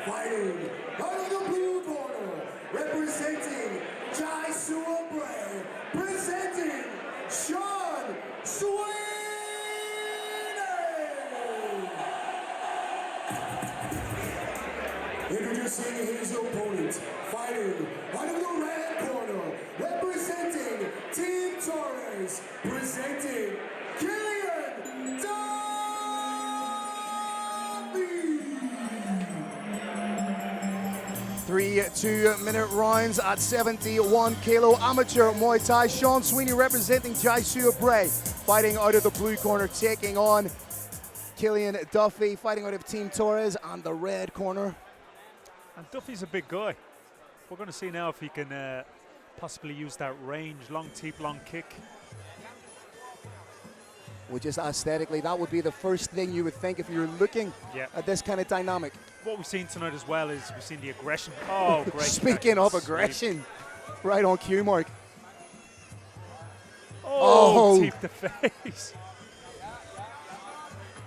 Fighting out of the blue corner, representing Jai Suabre, presenting Sean Sweeny. Introducing his opponent, fighting out of the red corner, representing Team Torres, presenting Cillian Duffy. 3 2-minute rounds at 71 kilo. Amateur Muay Thai. Sean Sweeny representing Jai Suabre, fighting out of the blue corner, taking on Cillian Duffy, fighting out of Team Torres on the red corner. And Duffy's a big guy. We're going to see now if he can possibly use that range, long teep, long kick. Well, just aesthetically, that would be the first thing you would think if you're looking at this kind of dynamic. What we've seen tonight as well is we've seen the aggression. Oh, great. Speaking of aggression, right on cue, Mark. Oh, teep the face.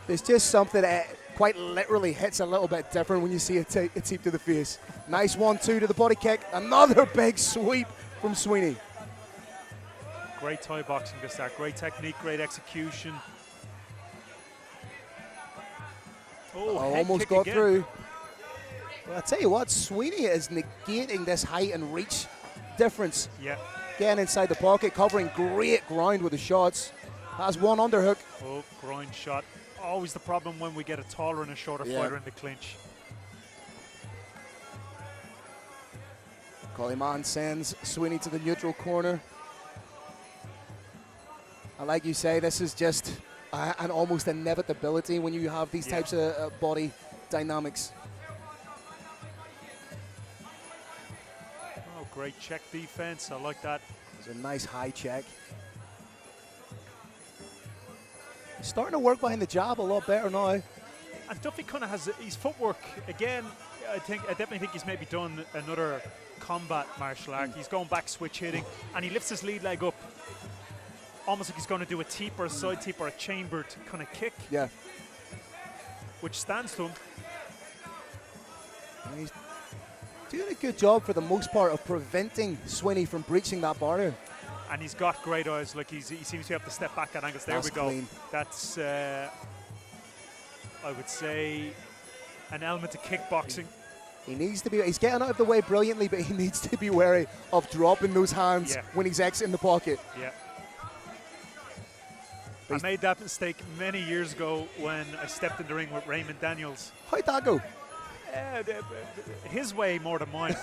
There's just something that quite literally hits a little bit different when you see a teep to the face. Nice 1-2 to the body kick. Another big sweep from Sweeny. Great Thai boxing to start. Great technique, great execution. Oh, almost got through. Well, I tell you what, Sweeny is negating this height and reach difference. Yeah. Getting inside the pocket, covering great ground with the shots. Has one underhook. Oh, groin shot. Always the problem when we get a taller and a shorter fighter in the clinch. Kaliman sends Sweeny to the neutral corner. And like you say, this is just an almost inevitability when you have these types of body dynamics. Oh, great check defense. I like that. It's a nice high check. He's starting to work behind the jab a lot better now. And Duffy kind of has his footwork again. I definitely think he's maybe done another combat martial art. He's going back switch hitting, and he lifts his lead leg up, almost like he's going to do a teep or a side teep or a chambered kind of kick. Yeah. Which stands to him. And he's doing a good job for the most part of preventing Sweeny from breaching that barrier. And he's got great eyes. Like he seems to have to step back at angles. There we go. Clean. That's, I would say, an element of kickboxing. He needs to be, he's getting out of the way brilliantly, but he needs to be wary of dropping those hands when he's exiting the pocket. Yeah. I made that mistake many years ago when I stepped in the ring with Raymond Daniels. How'd that go? His way more than mine.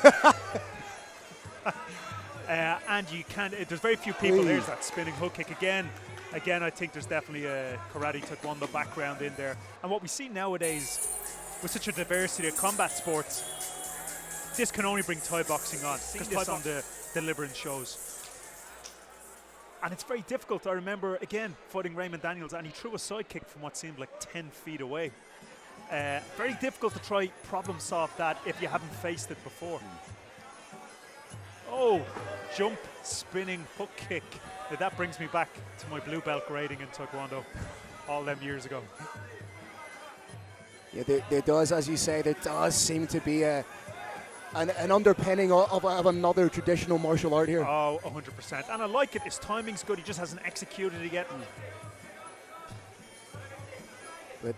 And you can't, there's very few people. There's that spinning hook kick again. Again, I think there's definitely a karate taekwondo background in there. And what we see nowadays, with such a diversity of combat sports, this can only bring Thai boxing on. Because this on the Deliverance shows. And it's very difficult. I remember, again, fighting Raymond Daniels, and he threw a side kick from what seemed like 10 feet away. Very difficult to try problem solve that if you haven't faced it before. Oh, jump, spinning, hook kick. Now that brings me back to my blue belt grading in Taekwondo all them years ago. Yeah, there does, as you say, there does seem to be an underpinning of another traditional martial art here. Oh, 100%. And I like it. His timing's good. He just hasn't executed it yet. But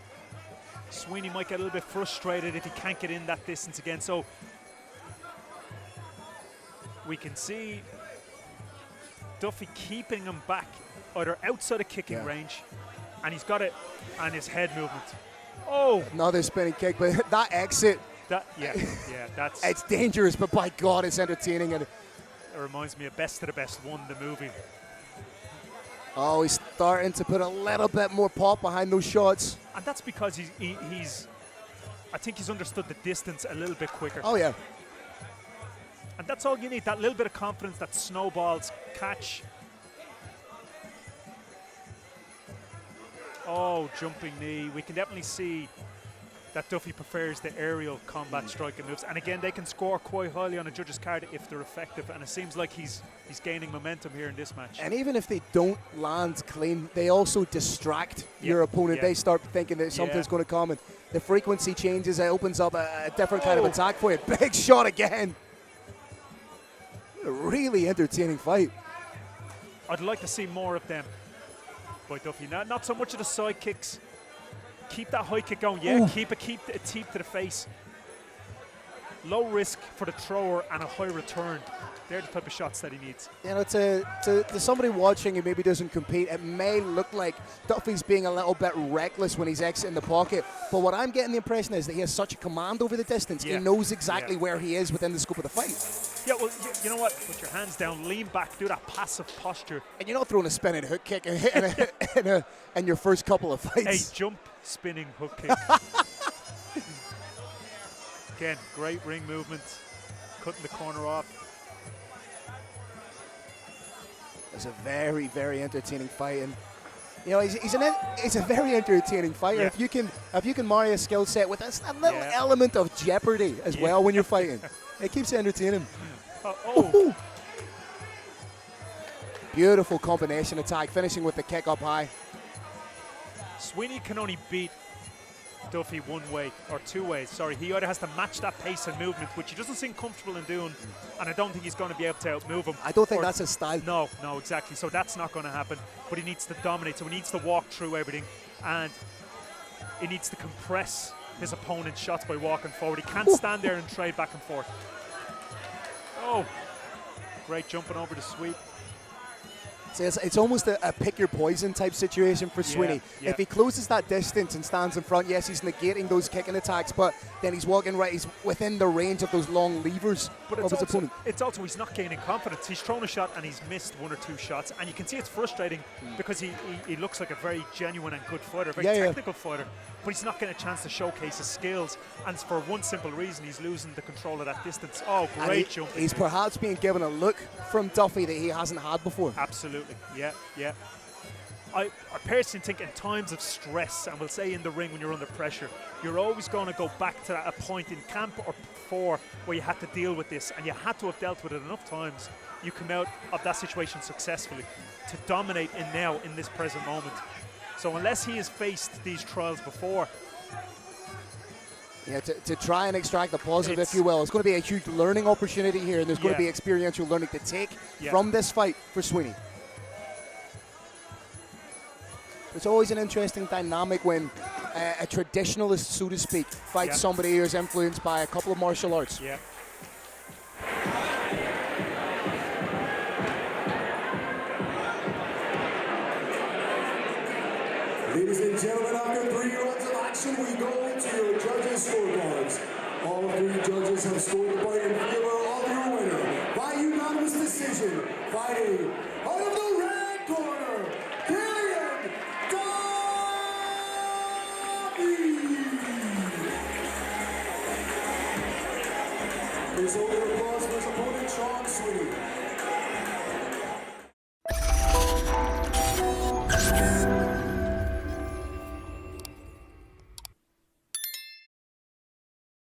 Sweeny might get a little bit frustrated if he can't get in that distance again. So we can see Duffy keeping him back, either outside of kicking range, and he's got it on his head movement. Oh! Another spinning kick, but that exit. That's... It's dangerous, but by God, it's entertaining. And it reminds me of Best of the Best 1, the movie. Oh, he's starting to put a little bit more pop behind those shots. And that's because he's I think he's understood the distance a little bit quicker. Oh, yeah. And that's all you need, that little bit of confidence that snowballs catch. Oh, jumping knee. We can definitely see that Duffy prefers the aerial combat striking moves, and again they can score quite highly on a judge's card if they're effective, and it seems like he's gaining momentum here in this match. And even if they don't land clean, they also distract your opponent. They start thinking that something's going to come, and the frequency changes. It opens up a different kind of attack for you. Big shot again. A really entertaining fight. I'd like to see more of them by Duffy. Not so much of the side kicks. Keep that high kick going. Yeah, keep it deep to the face. Low risk for the thrower and a high return. They're the type of shots that he needs. You know, to somebody watching who maybe doesn't compete, it may look like Duffy's being a little bit reckless when he's exiting the pocket. But what I'm getting the impression is that he has such a command over the distance. He knows exactly where he is within the scope of the fight. Yeah, well, you know what? Put your hands down, lean back, do that passive posture. And you're not throwing a spinning hook kick in your first couple of fights. Hey, jump spinning hook kick. Again, great ring movement, cutting the corner off. It's a very, very entertaining fight, and you know he's a very entertaining fighter. If you can marry a skill set with a little element of jeopardy as well when you're fighting, it keeps you entertaining. Beautiful combination attack, finishing with the kick up high. Sweeny can only beat Duffy one way, or two ways, sorry. He either has to match that pace and movement, which he doesn't seem comfortable in doing, and I don't think he's going to be able to outmove him. I don't think that's his style. No, exactly. So that's not going to happen, but he needs to dominate, so he needs to walk through everything, and he needs to compress his opponent's shots by walking forward. He can't stand there and trade back and forth. Oh, great jumping over the sweep. So it's almost a pick your poison type situation for Sweeny. If he closes that distance and stands in front, yes, he's negating those kicking attacks, but then he's walking right, he's within the range of those long levers of his opponent. It's also he's not gaining confidence. He's thrown a shot and he's missed one or two shots, and you can see it's frustrating because he looks like a very genuine and good fighter, a very technical fighter, but he's not getting a chance to showcase his skills, and it's for one simple reason: he's losing the control of that distance. Oh, great jump. He's perhaps being given a look from Duffy that he hasn't had before. Absolutely. Yeah. I personally think in times of stress, and we'll say in the ring when you're under pressure, you're always going to go back to a point in camp or before where you had to deal with this, and you had to have dealt with it enough times. You come out of that situation successfully to dominate in this present moment. So unless he has faced these trials before, to try and extract the positive, if you will, it's going to be a huge learning opportunity here, and there's going to be experiential learning to take from this fight for Sweeny. It's always an interesting dynamic when a traditionalist, so to speak, fights somebody who is influenced by a couple of martial arts. Ladies and gentlemen, after 3 rounds of action, we go to your judges' scorecards. All 3 judges have scored the fight in favor of your winner by unanimous decision, fighting out of the red corner, Cillian Duffy. His opening applause for his opponent, Sweeny.